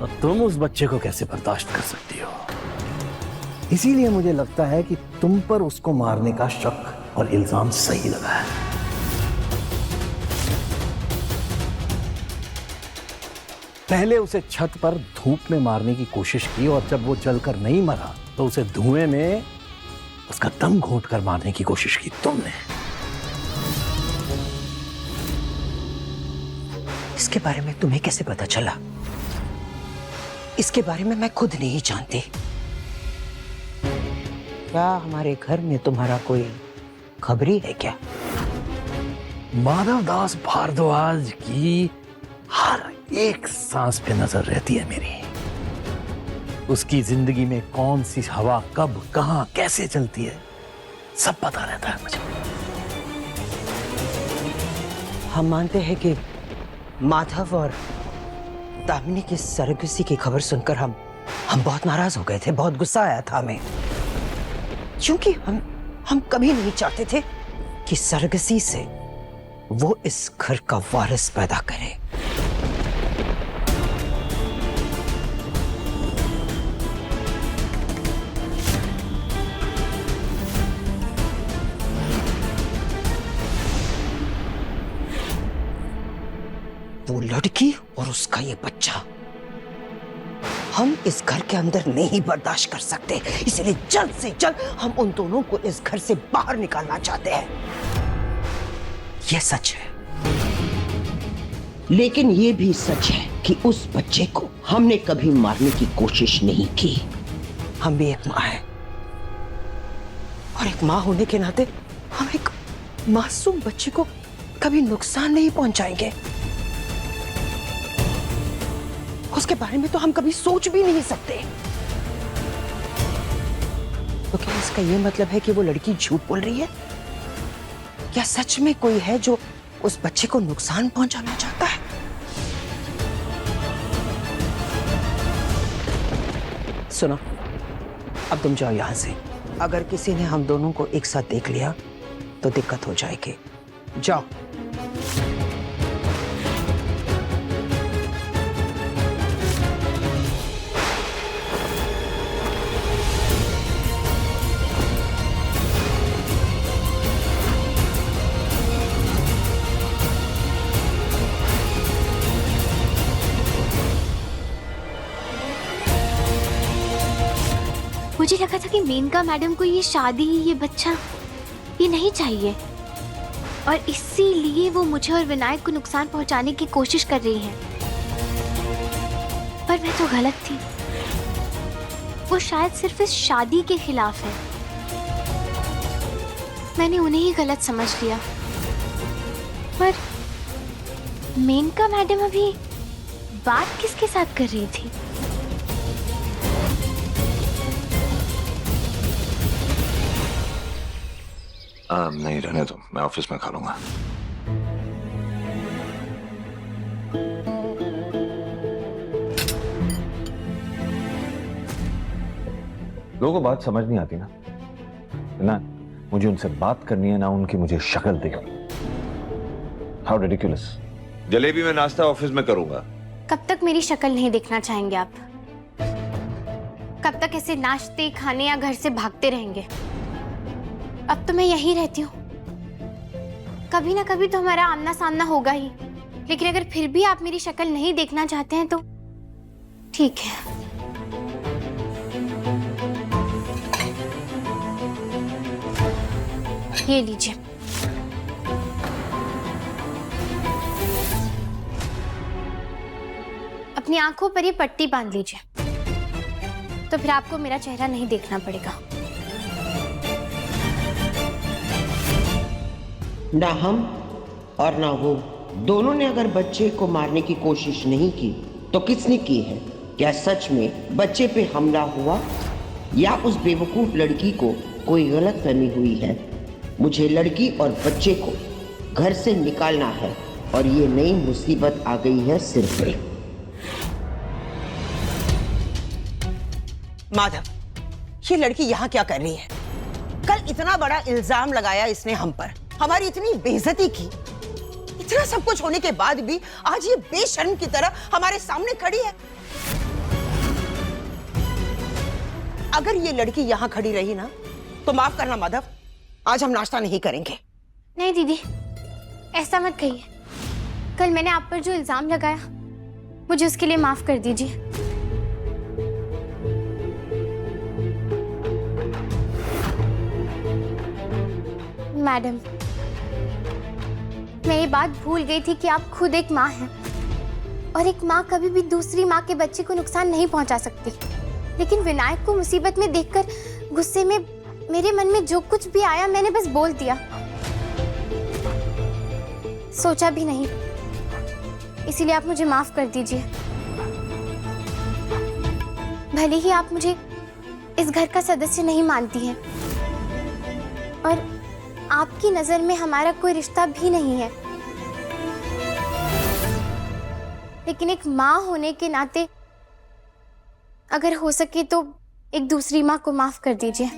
तो तुम उस बच्चे को कैसे बर्दाश्त कर सकती हो? इसीलिए मुझे लगता है कि तुम पर उसको मारने का शक और इल्जाम सही लगा है। पहले उसे छत पर धूप में मारने की कोशिश की, और जब वो जलकर नहीं मरा तो उसे धुएं में उसका दम घोंट कर मारने की कोशिश की तुमने। इसके बारे में तुम्हें कैसे पता चला? इसके बारे में मैं खुद नहीं जानती। क्या हमारे घर में तुम्हारा कोई खबरी है क्या? माधव दास भारद्वाज की हर एक सांस पे नजर रहती है मेरी। उसकी जिंदगी में कौन सी हवा कब कहां कैसे चलती है, सब पता रहता है मुझे। हम मानते हैं कि माधव और दामिनी की सरगसी की खबर सुनकर हम बहुत नाराज हो गए थे। बहुत गुस्सा आया था हमें, क्योंकि हम कभी नहीं चाहते थे कि सरगसी से वो इस घर का वारिस पैदा करे। वो लड़की और उसका ये बच्चा हम इस घर के अंदर नहीं बर्दाश्त कर सकते, इसलिए जल्द से जल्द हम उन दोनों को इस घर से बाहर निकालना चाहते हैं। यह सच है। लेकिन ये भी सच है कि उस बच्चे को हमने कभी मारने की कोशिश नहीं की। हम भी एक माँ हैं और एक माँ होने के नाते हम एक मासूम बच्चे को कभी नुकसान नहीं पहुंचाएंगे। उसके बारे में तो हम कभी सोच भी नहीं सकते। तो क्या इसका ये मतलब है कि वो लड़की झूठ बोल रही है? क्या सच में कोई है जो उस बच्चे को नुकसान पहुंचाना चाहता है? सुनो, अब तुम जाओ यहां से। अगर किसी ने हम दोनों को एक साथ देख लिया तो दिक्कत हो जाएगी। जाओ। मुझे लगा था कि मेनका मैडम को ये शादी, ये बच्चा, ये नहीं चाहिए और इसीलिए वो मुझे और विनायक को नुकसान पहुंचाने की कोशिश कर रही हैं। पर मैं तो गलत थी। वो शायद सिर्फ इस शादी के खिलाफ है। मैंने उन्हें ही गलत समझ लिया। पर मेनका मैडम अभी बात किसके साथ कर रही थी? नहीं, रहने दो, मैं ऑफिस में खा लूंगा। लोगों को बात समझ नहीं आती ना मुझे उनसे बात करनी है, ना उनकी मुझे शक्ल देखनी। How ridiculous. जलेबी में नाश्ता ऑफिस में करूंगा। कब तक मेरी शक्ल नहीं देखना चाहेंगे आप? कब तक ऐसे नाश्ते खाने या घर से भागते रहेंगे? अब तो मैं यहीं रहती हूँ। कभी ना कभी तो हमारा आमना सामना होगा ही। लेकिन अगर फिर भी आप मेरी शक्ल नहीं देखना चाहते हैं तो ठीक है। ये लीजिए। अपनी आंखों पर ये पट्टी बांध लीजिए, तो फिर आपको मेरा चेहरा नहीं देखना पड़ेगा। ना हम और ना वो दोनों ने अगर बच्चे को मारने की कोशिश नहीं की तो किसने की है? क्या सच में बच्चे पे हमला हुआ या उस बेवकूफ लड़की को कोई गलतफहमी हुई है? मुझे लड़की और बच्चे को घर से निकालना है और ये नई मुसीबत आ गई है सिर पे। माधव, ये लड़की यहाँ क्या कर रही है? कल इतना बड़ा इल्जाम लगाया इसने हम पर, हमारी इतनी बेइज्जती की। इतना सब कुछ होने के बाद भी आज ये बेशर्म की तरह हमारे सामने खड़ी है। अगर ये लड़की यहाँ खड़ी रही ना तो माफ करना माधव, आज हम नाश्ता नहीं करेंगे। नहीं दीदी, ऐसा मत कहिए। कल मैंने आप पर जो इल्जाम लगाया, मुझे उसके लिए माफ कर दीजिए। मैडम, मैं ये बात भूल गई थी कि आप खुद एक माँ हैं और एक माँ कभी भी दूसरी माँ के बच्चे को नुकसान नहीं पहुंचा सकती। लेकिन विनायक को मुसीबत में देखकर गुस्से में मेरे मन में जो कुछ भी आया मैंने बस बोल दिया, सोचा भी नहीं। इसीलिए आप मुझे माफ कर दीजिए। भले ही आप मुझे इस घर का सदस्य नहीं मानती हैं और आपकी नजर में हमारा कोई रिश्ता भी नहीं है, लेकिन एक माँ होने के नाते अगर हो सके तो एक दूसरी माँ को माफ कर दीजिए।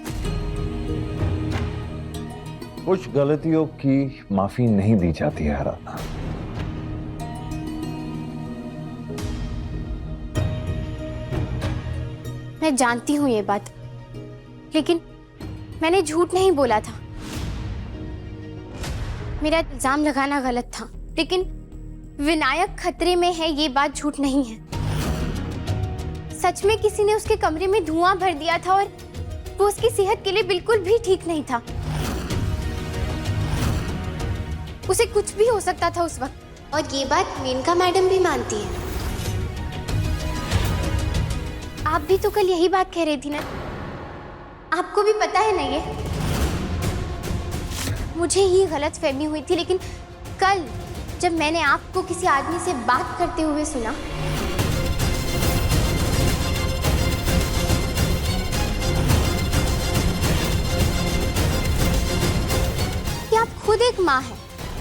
कुछ गलतियों की माफी नहीं दी जाती है आराधना। मैं जानती हूँ ये बात, लेकिन मैंने झूठ नहीं बोला था। मेरा इल्जाम लगाना गलत था, लेकिन विनायक खतरे में है ये बात झूठ नहीं है। सच में किसी ने उसके कमरे में धुआं भर दिया था और वो उसकी सेहत के लिए बिल्कुल भी ठीक नहीं था। उसे कुछ भी हो सकता था उस वक्त। और ये बात मेनका मैडम भी मानती है। आप भी तो कल यही बात कह रही थी ना, आपको भी पता है ना ये। मुझे ही गलत फहमी हुई थी, लेकिन कल जब मैंने आपको किसी आदमी से बात करते हुए सुना, कि आप खुद एक माँ हैं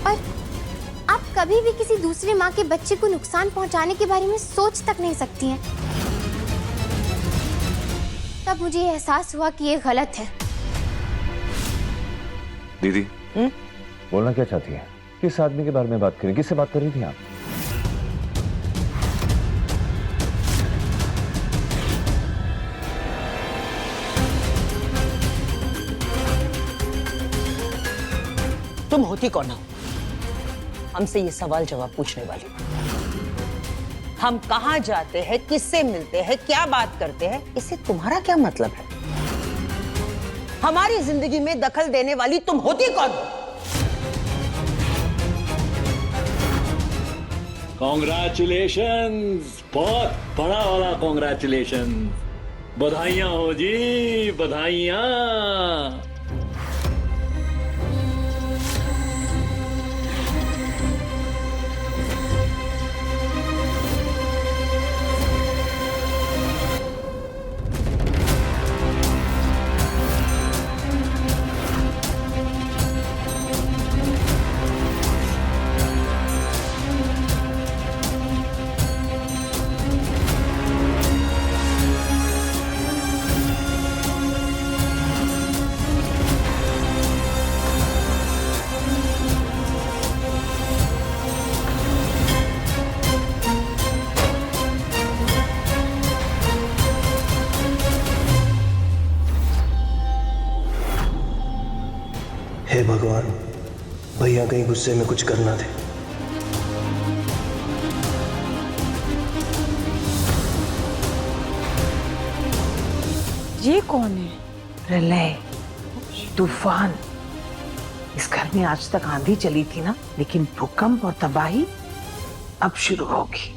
और आप कभी भी किसी दूसरे माँ के बच्चे को नुकसान पहुंचाने के बारे में सोच तक नहीं सकती हैं, तब मुझे एहसास हुआ कि ये गलत है। दीदी बोलना क्या चाहती है? किस आदमी के बारे में बात करें? किससे बात कर रही थी आप? तुम होती कौन हो हमसे ये सवाल जवाब पूछने वाली? हम कहाँ जाते हैं, किससे मिलते हैं, क्या बात करते हैं, इससे तुम्हारा क्या मतलब है? हमारी जिंदगी में दखल देने वाली तुम होती कौन हो? कॉन्ग्रेचुलेशंस, बहुत बड़ा वाला कॉन्ग्रेचुलेशंस। बधाइयां हो जी, बधाइयां। हे भगवान, भैया कहीं गुस्से में कुछ करना थे। ये कौन है? प्रलय, तूफान। इस घर में आज तक आंधी चली थी ना, लेकिन भूकंप और तबाही अब शुरू होगी।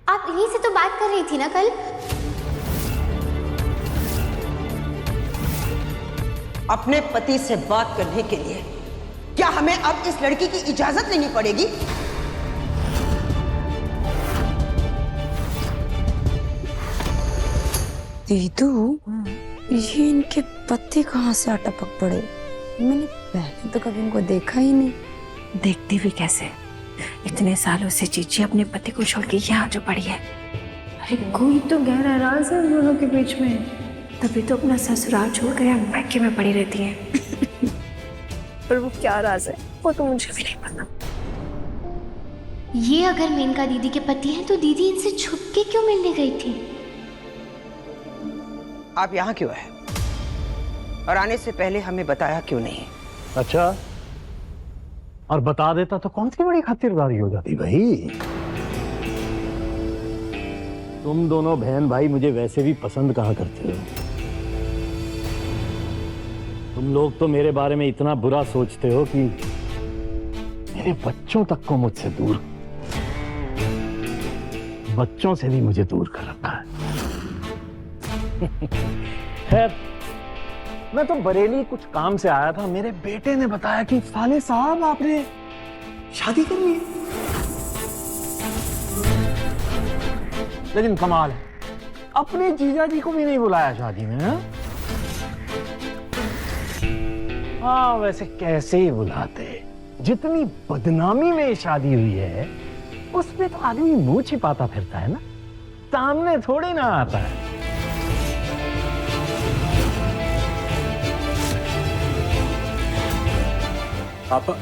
आप इन्हीं से तो बात कर रही थी ना कल? अपने पति से बात करने के लिए क्या हमें अब इस लड़की की इजाजत लेनी पड़ेगी? दीदू, ये इनके पति कहाँ से टपक पड़े? मैंने पहले तो कभी इनको देखा ही नहीं। देखती भी कैसे? इतने सालों से चीची अपने पति को छोड़ के यहाँ जो पड़ी है। अरे कोई तो गहरा राज है उन दोनों के बीच में, तभी तो अपना ससुराल छोड़ कर मैके में पड़ी रहती है। पर वो क्या राज है वो तो मुझे भी नहीं पता। ये अगर मेनका दीदी के पति हैं तो दीदी इनसे छुप के क्यों मिलने गई थी? आप यहाँ क्यों आए? और आने से पहले हमें बताया क्यों नहीं? अच्छा, और बता देता तो कौन सी बड़ी खातिरदारी हो जाती भाई। तुम दोनों बहन भाई मुझे वैसे भी पसंद कहाँ करते हो। तुम लोग तो मेरे बारे में इतना बुरा सोचते हो कि मेरे बच्चों तक को मुझसे दूर, बच्चों से भी मुझे दूर कर रखा है। खैर, मैं तो बरेली कुछ काम से आया था। मेरे बेटे ने बताया कि साले साहब आपने शादी करनी है। लेकिन कमाल है, अपने जीजा जी को भी नहीं बुलाया शादी में। हाँ, वैसे कैसे ही बुलाते? जितनी बदनामी में शादी हुई है उसमें तो आदमी मुंह छिपाता फिरता है ना, सामने थोड़ी ना आता है। पापा,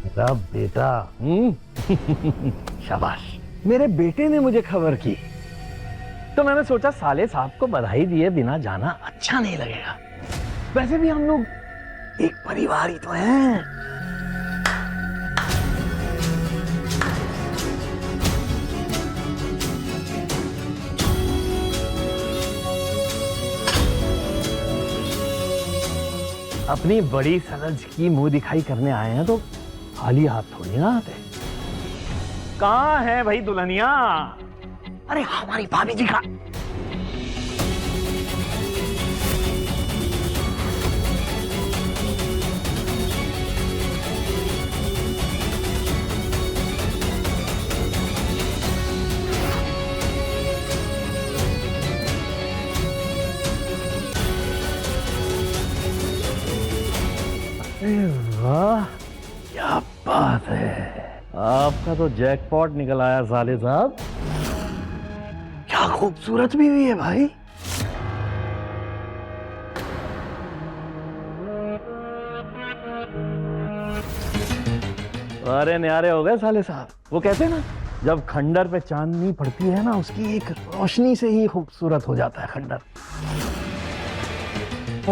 मेरा बेटा, शाबाश। मेरे बेटे ने मुझे खबर की, तो मैंने सोचा साले साहब को बधाई दिए बिना जाना अच्छा नहीं लगेगा। वैसे भी हम लोग एक परिवार ही तो हैं। अपनी बड़ी सनज की मुंह दिखाई करने आए हैं तो खाली हाथ थोड़ी ना आते। कहाँ है भाई दुल्हनिया? अरे हमारी भाभी जी का। वाह क्या बात है, आपका तो जैकपॉट निकल आया साले साहब। क्या खूबसूरत भी हुई है भाई। अरे न्यारे हो गए साले साहब। वो कहते हैं ना, जब खंडर पे चांदनी पड़ती है ना, उसकी एक रोशनी से ही खूबसूरत हो जाता है खंडर।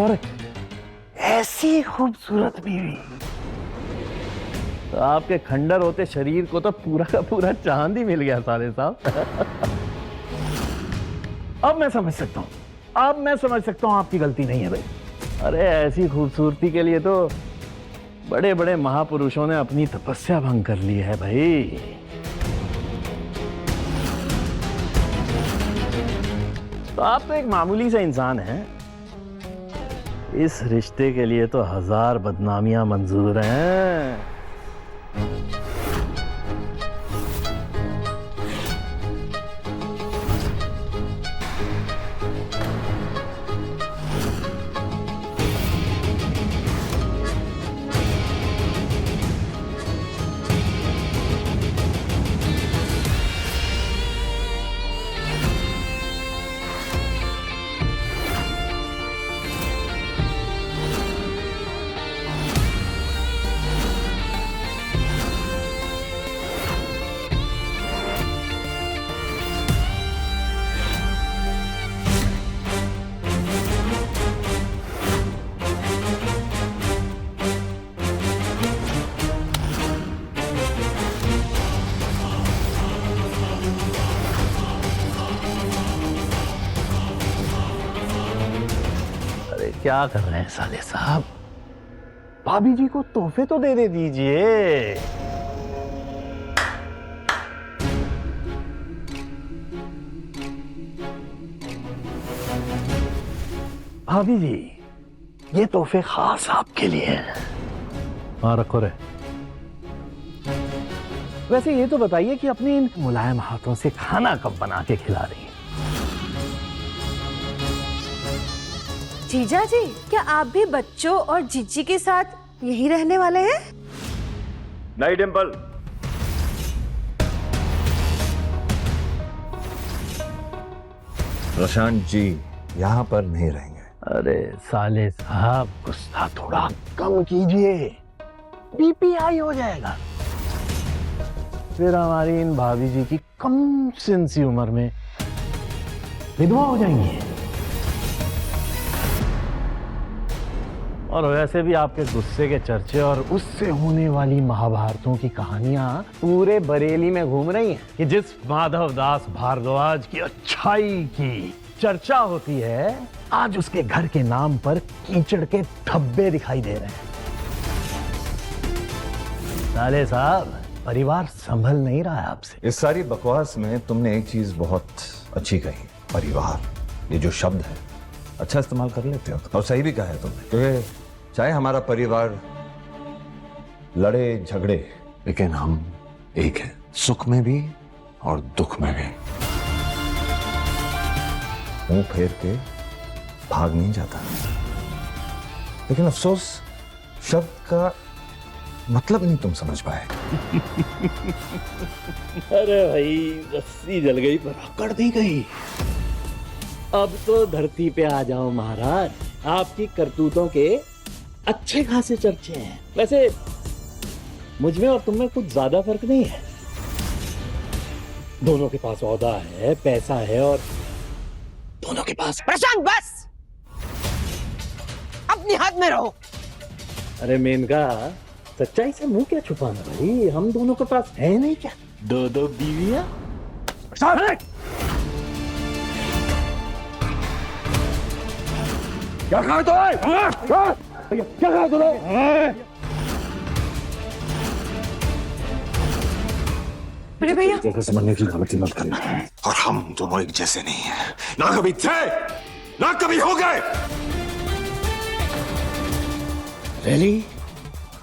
और ऐसी खूबसूरत बीवी, तो आपके खंडर होते शरीर को तो पूरा का पूरा चांद ही मिल गया साले साहब। अब मैं समझ सकता हूँ, आपकी गलती नहीं है भाई। अरे ऐसी खूबसूरती के लिए तो बड़े बड़े महापुरुषों ने अपनी तपस्या भंग कर ली है भाई। तो आप तो एक मामूली सा इंसान हैं, इस रिश्ते के लिए तो 1000 बदनामियां मंजूर हैं। क्या कर रहे हैं साले साहब? भाभी जी को तोहफे तो दे दीजिए। भाभी जी, ये तोहफे खास आपके लिए हैं। हाँ रखो रे। वैसे ये तो बताइए कि अपने इन मुलायम हाथों से खाना कब बना के खिला रही हैं? जीजा जी, क्या आप भी बच्चों और जीजी के साथ यही रहने वाले हैं? नहीं डिंपल, प्रशांत जी यहाँ पर नहीं रहेंगे। अरे साले साहब, गुस्सा थोड़ा कम कीजिए, बीपी हाई हो जाएगा। फिर हमारी इन भाभी जी की कम सिन सी उम्र में विधवा हो जाएंगी। और वैसे भी आपके गुस्से के चर्चे और उससे होने वाली महाभारतों की कहानियां पूरे बरेली में घूम रही हैं कि जिस माधव दास भारद्वाज की अच्छाई की चर्चा होती है, आज उसके घर के नाम पर कीचड़ के धब्बे दिखाई दे रहे हैं। साले साहब, परिवार संभल नहीं रहा है आपसे। इस सारी बकवास में तुमने एक चीज बहुत अच्छी कही, परिवार। ये जो शब्द है अच्छा इस्तेमाल कर लेते हो, और सही भी कहा है तुमने। क्योंकि चाहे हमारा परिवार लड़े झगड़े, लेकिन हम एक हैं, सुख में भी और दुख में भी। मुंह फेर के भाग नहीं जाता, लेकिन अफसोस शब्द का मतलब नहीं तुम समझ पाए। अरे भाई, रस्सी जल गई पर अकड़ दी गई। अब तो धरती पे आ जाओ महाराज, आपकी करतूतों के अच्छे खासे चर्चे हैं। वैसे मुझ में और तुम में कुछ ज्यादा फर्क नहीं है। दोनों के पास औहदा है, पैसा है और दोनों के पास। प्रशांत बस, अपने हाथ में रहो। अरे मेनका, सच्चाई से मुंह क्या छुपाना भाई, हम दोनों के पास है नहीं क्या 2 बीवियां? क्या कहा तूने? क्या कहा तूने? अरे भैया, समझने की गलती मत करना। और हम दोनों एक जैसे नहीं हैं, ना कभी थे ना कभी हो गए। रेली?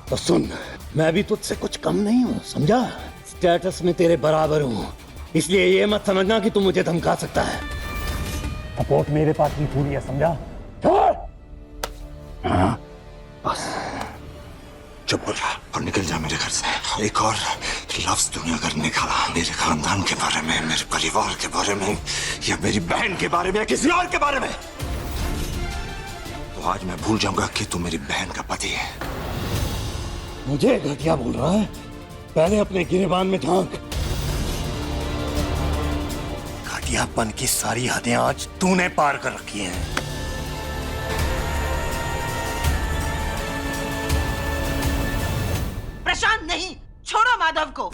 तो सुन, मैं भी तुझसे कुछ कम नहीं हूँ, समझा? स्टेटस में तेरे बराबर हूँ, इसलिए ये मत समझना कि तू मुझे धमका सकता है। सपोर्ट मेरे पास भी पूरी है, समझा? हाँ, बस चुप हो जा और निकल जा मेरे घर से। एक और लफ्ज दुनिया कर निकाला मेरे खानदान के बारे में, मेरे परिवार के बारे में, या मेरी बहन के बारे में, या किसी और के बारे में, तो आज मैं भूल जाऊंगा कि तू मेरी बहन का पति है। मुझे घटिया बोल रहा है? पहले अपने गिरेबान में झांक। घटियापन की सारी हदें आज तूने पार कर रखी हैं। प्रशांत नहीं, छोड़ो माधव को।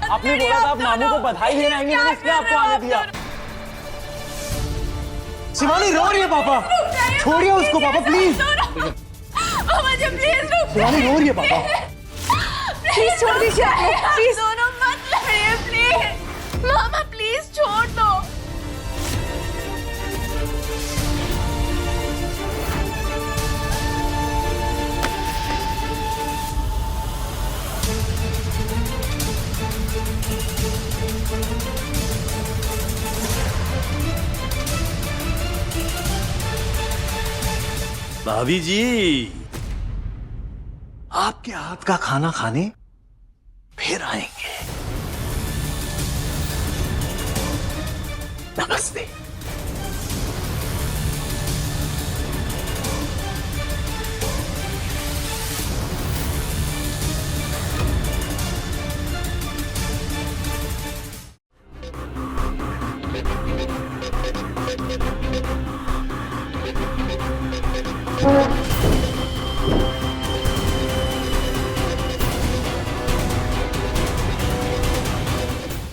आपने बोला था आप मामू को बधाई देने आएंगे, मैंने इसलिए आपको आने दिया। शिवानी रो रही है पापा, छोड़िए उसको पापा प्लीज। मुझे प्लीज रुक, शिवानी रो रही है पापा, प्लीज छोड़ दीजिए, प्लीज। दोनों मत लड़िए प्लीज। मामा प्लीज छोड़ दो। भाभी जी, आपके हाथ का खाना खाने फिर आएंगे। नमस्ते।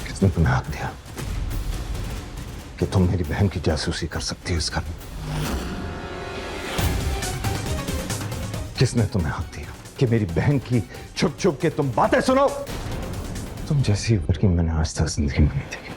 किसने तुम्हें हक दिया कि तुम मेरी बहन की जासूसी कर सकती हो इस घर में? किसने तुम्हें हक दिया कि मेरी बहन की छुप छुप के तुम बातें सुनो? तुम जैसी लड़की मैंने आज तक जिंदगी में नहीं देखी।